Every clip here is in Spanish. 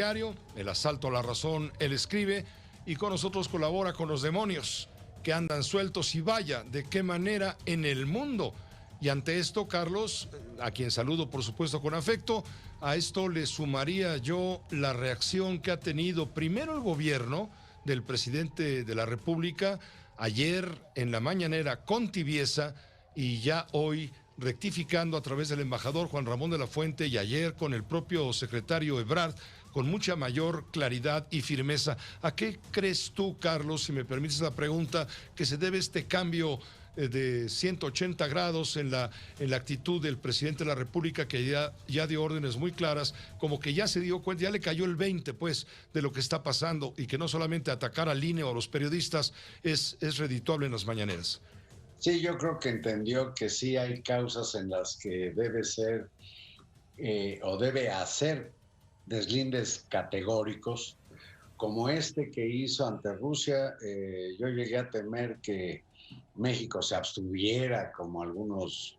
diario, El Asalto a la Razón, él escribe, y con nosotros colabora con los demonios que andan sueltos, y vaya, de qué manera en el mundo. Y ante esto, Carlos, a quien saludo por supuesto con afecto, a esto le sumaría yo la reacción que ha tenido primero el gobierno del presidente de la República, ayer en la mañanera con tibieza, y ya hoy rectificando a través del embajador Juan Ramón de la Fuente, y ayer con el propio secretario Ebrard, con mucha mayor claridad y firmeza. ¿A qué crees tú, Carlos, si me permites la pregunta, que se debe este cambio de 180 grados en la actitud del presidente de la República, que ya dio órdenes muy claras, como que ya se dio cuenta, ya le cayó el 20 pues de lo que está pasando, y que no solamente atacar al INE o a los periodistas es redituable en las mañaneras? Sí, yo creo que entendió que sí hay causas en las que debe ser o debe hacer deslindes categóricos, como este que hizo ante Rusia. Yo llegué a temer que México se abstuviera, como algunos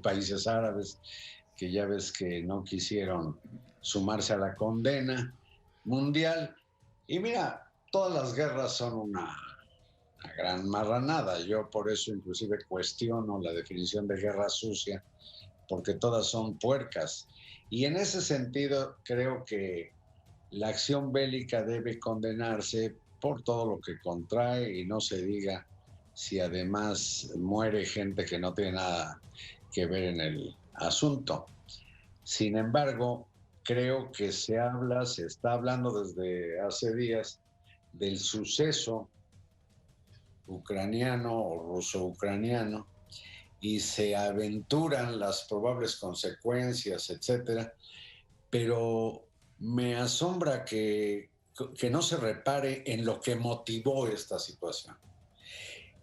países árabes, que ya ves que no quisieron sumarse a la condena mundial. Y mira, todas las guerras son una gran marranada. Yo por eso inclusive cuestiono la definición de guerra sucia, porque todas son puercas. Y en ese sentido creo que la acción bélica debe condenarse por todo lo que contrae, y no se diga si además muere gente que no tiene nada que ver en el asunto. Sin embargo, creo que se está hablando desde hace días del suceso ucraniano o ruso-ucraniano, y se aventuran las probables consecuencias, etcétera, pero me asombra que no se repare en lo que motivó esta situación.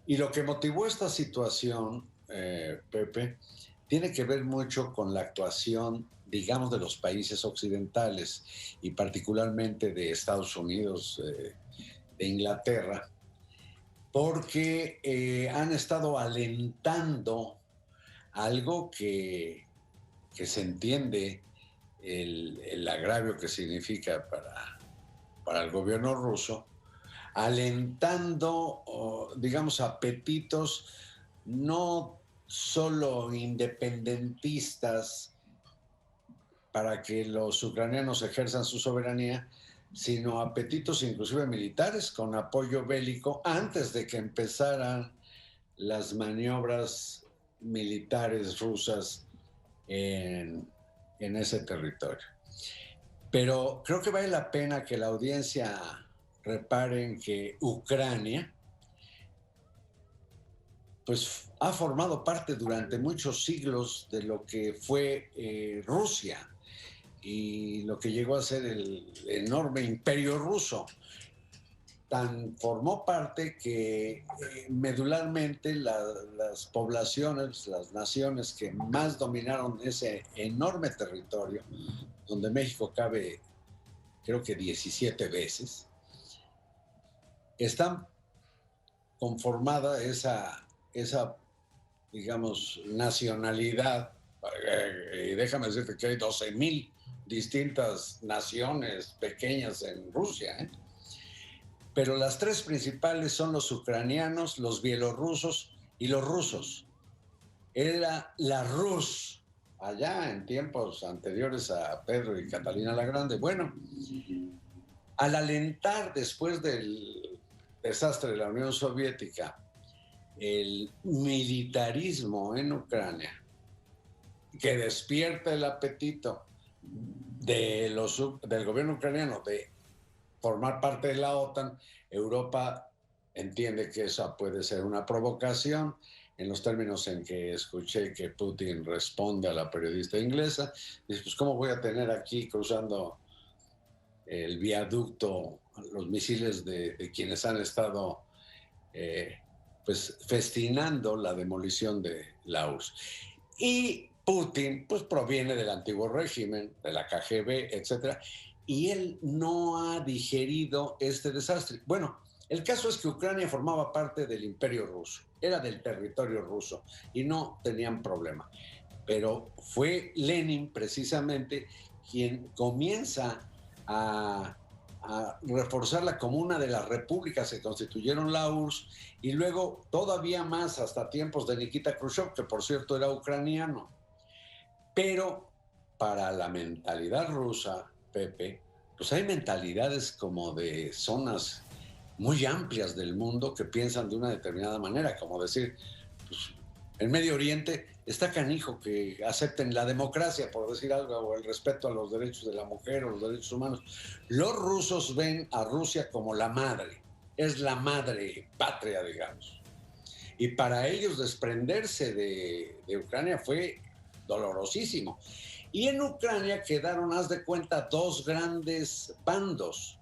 Y lo que motivó esta situación, Pepe, tiene que ver mucho con la actuación, digamos, de los países occidentales, y particularmente de Estados Unidos, de Inglaterra, porque han estado alentando algo que se entiende el agravio que significa para el gobierno ruso, alentando, digamos, apetitos no solo independentistas para que los ucranianos ejerzan su soberanía, sino apetitos inclusive militares con apoyo bélico antes de que empezaran las maniobras militares rusas en ese territorio. Pero creo que vale la pena que la audiencia repare en que Ucrania pues ha formado parte durante muchos siglos de lo que fue Rusia, y lo que llegó a ser el enorme imperio ruso. Tan formó parte que medularmente las poblaciones, las naciones que más dominaron ese enorme territorio, donde México cabe creo que 17 veces, están conformada esa digamos, nacionalidad. Y déjame decirte que hay 12,000 distintas naciones pequeñas en Rusia, ¿eh? Pero las tres principales son los ucranianos, los bielorrusos y los rusos. Era la Rus, allá en tiempos anteriores a Pedro y Catalina la Grande. Bueno, al alentar después del desastre de la Unión Soviética el militarismo en Ucrania, que despierta el apetito del gobierno ucraniano de formar parte de la OTAN, Europa entiende que esa puede ser una provocación, en los términos en que escuché que Putin responde a la periodista inglesa. Dice, pues ¿cómo voy a tener aquí cruzando el viaducto los misiles de quienes han estado pues festinando la demolición de la URSS? Y Putin pues proviene del antiguo régimen, de la KGB, etcétera, y él no ha digerido este desastre. Bueno, el caso es que Ucrania formaba parte del Imperio Ruso, era del territorio ruso y no tenían problema. Pero fue Lenin precisamente quien comienza a, a reforzarla como una de las repúblicas que constituyeron la URSS, y luego todavía más hasta tiempos de Nikita Khrushchev, que por cierto era ucraniano. Pero para la mentalidad rusa, Pepe, pues hay mentalidades como de zonas muy amplias del mundo que piensan de una determinada manera, como decir, pues, en Medio Oriente está canijo que acepten la democracia, por decir algo, o el respeto a los derechos de la mujer o los derechos humanos. Los rusos ven a Rusia como la madre, es la madre patria, digamos. Y para ellos desprenderse de Ucrania fue dolorosísimo. Y en Ucrania quedaron, haz de cuenta, dos grandes bandos.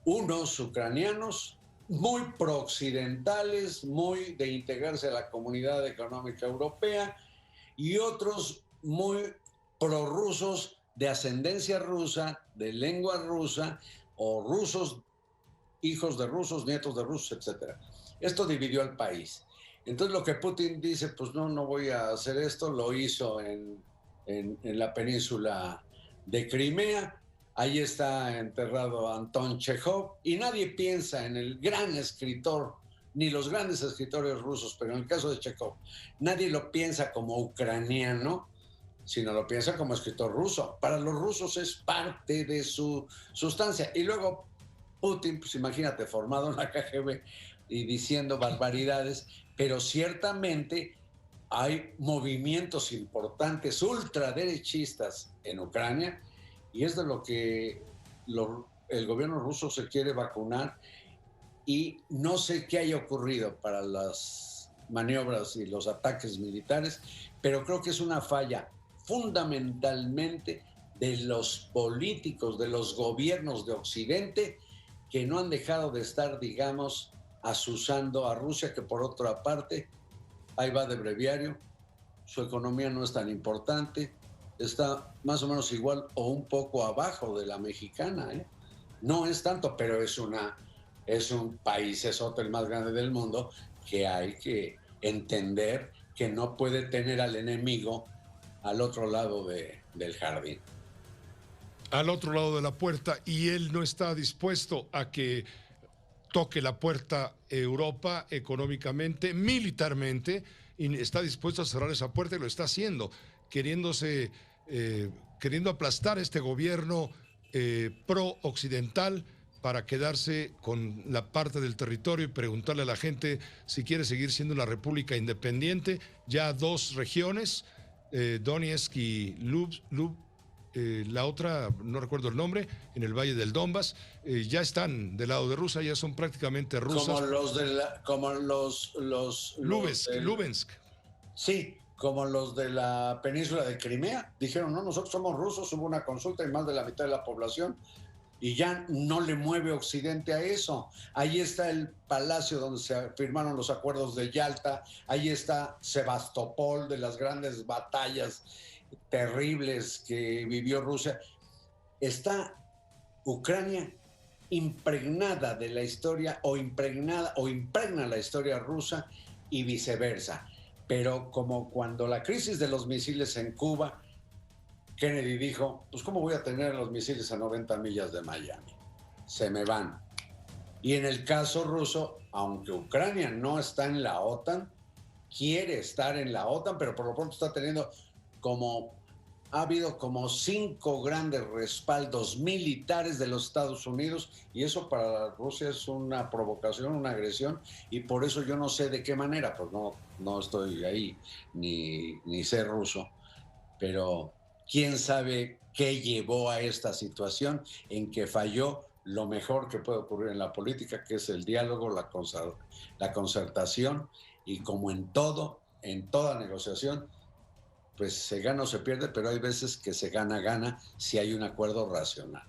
Unos ucranianos muy pro-occidentales, muy de integrarse a la Comunidad Económica Europea, y otros muy prorrusos de ascendencia rusa, de lengua rusa, o rusos, hijos de rusos, nietos de rusos, etc. Esto dividió al país. Entonces lo que Putin dice, pues no voy a hacer esto, lo hizo en la península de Crimea. Ahí está enterrado Anton Chekhov, y nadie piensa en el gran escritor, ni los grandes escritores rusos, pero en el caso de Chekhov, nadie lo piensa como ucraniano, sino lo piensa como escritor ruso. Para los rusos es parte de su sustancia. Y luego Putin, pues imagínate, formado en la KGB y diciendo barbaridades, pero ciertamente hay movimientos importantes ultraderechistas en Ucrania, y es de lo que el gobierno ruso se quiere vacunar, y no sé qué haya ocurrido para las maniobras y los ataques militares, pero creo que es una falla fundamentalmente de los políticos, de los gobiernos de Occidente, que no han dejado de estar, digamos, azuzando a Rusia, que por otra parte, ahí va de breviario, su economía no es tan importante, está más o menos igual o un poco abajo de la mexicana, ¿eh? No es tanto, pero es un país, es otro, el más grande del mundo, que hay que entender que no puede tener al enemigo al otro lado del jardín. Al otro lado de la puerta, y él no está dispuesto a que toque la puerta Europa económicamente, militarmente, y está dispuesto a cerrar esa puerta, y lo está haciendo, queriendo aplastar este gobierno pro-occidental para quedarse con la parte del territorio y preguntarle a la gente si quiere seguir siendo una república independiente. Ya dos regiones, Donetsk y la otra, no recuerdo el nombre, en el Valle del Donbass, ya están del lado de Rusia, ya son prácticamente rusas. Como los Lubensk. Sí, como los de la península de Crimea. Dijeron, no, nosotros somos rusos, hubo una consulta y más de la mitad de la población, y ya no le mueve Occidente a eso. Ahí está el palacio donde se firmaron los acuerdos de Yalta, ahí está Sebastopol, de las grandes batallas terribles que vivió Rusia. Está Ucrania impregnada de la historia, o impregna la historia rusa, y viceversa. Pero como cuando la crisis de los misiles en Cuba, Kennedy dijo, pues ¿cómo voy a tener los misiles a 90 millas de Miami? Se me van. Y en el caso ruso, aunque Ucrania no está en la OTAN, quiere estar en la OTAN, pero por lo pronto está teniendo ha habido como 5 grandes respaldos militares de los Estados Unidos, y eso para Rusia es una provocación, una agresión, y por eso yo no sé de qué manera, pues no estoy ahí, ni sé ruso, pero quién sabe qué llevó a esta situación en que falló lo mejor que puede ocurrir en la política, que es el diálogo, la concertación, y como en toda negociación, pues se gana o se pierde, pero hay veces que se gana si hay un acuerdo racional.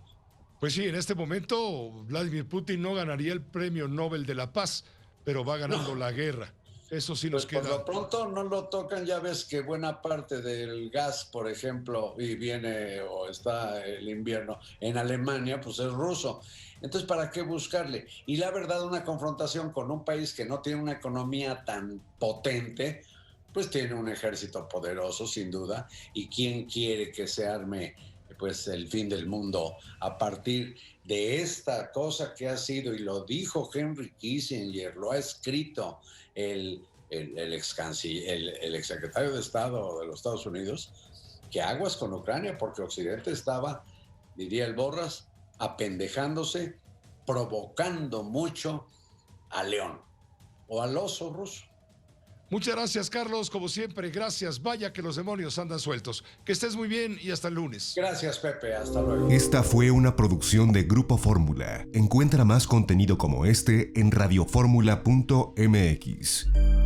Pues sí, en este momento Vladimir Putin no ganaría el Premio Nobel de la Paz, pero va ganando la guerra. Eso sí nos queda. Por lo pronto no lo tocan. Ya ves que buena parte del gas, por ejemplo, y viene o está el invierno en Alemania, pues es ruso. Entonces, ¿para qué buscarle? Y la verdad, una confrontación con un país que no tiene una economía tan potente, pues tiene un ejército poderoso, sin duda, y quién quiere que se arme pues el fin del mundo a partir de esta cosa que ha sido, y lo dijo Henry Kissinger, lo ha escrito el exsecretario de Estado de los Estados Unidos, que aguas con Ucrania, porque Occidente estaba, diría el Borras, apendejándose, provocando mucho a León o al oso ruso. Muchas gracias, Carlos, como siempre, gracias. Vaya que los demonios andan sueltos. Que estés muy bien y hasta el lunes. Gracias, Pepe, hasta luego. Esta fue una producción de Grupo Fórmula. Encuentra más contenido como este en radioformula.mx.